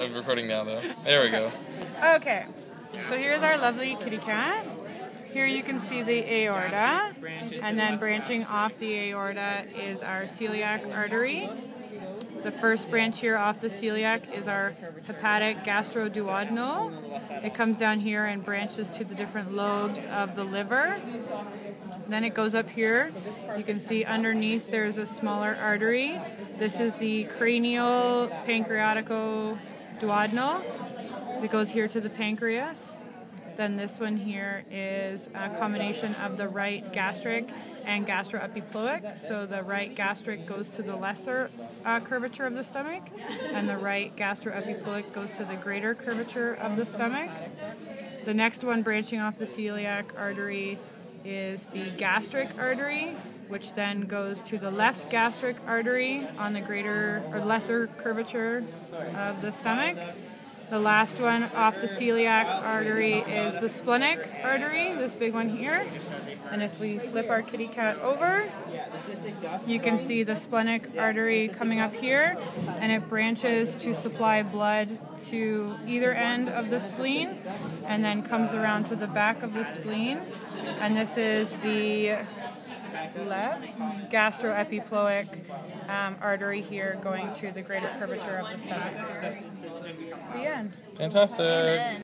I'm recording now, though. There we go. Okay, so here's our lovely kitty cat. Here you can see the aorta, and then branching off the aorta is our celiac artery. The first branch here off the celiac is our hepatic gastroduodenal. It comes down here and branches to the different lobes of the liver. Then it goes up here. You can see underneath there's a smaller artery. This is the cranial pancreaticoduodenal. It goes here to the pancreas. Then this one here is a combination of the right gastric and gastroepiploic. So the right gastric goes to the lesser curvature of the stomach, and the right gastroepiploic goes to the greater curvature of the stomach. The next one branching off the celiac artery is the gastric artery, which then goes to the left gastric artery on the greater or lesser curvature of the stomach. The last one off the celiac artery is the splenic artery, this big one here. And if we flip our kitty cat over, you can see the splenic artery coming up here, and it branches to supply blood to either end of the spleen, and then comes around to the back of the spleen. And this is the left gastroepiploic artery here going to the greater curvature of the stomach. The end. Fantastic.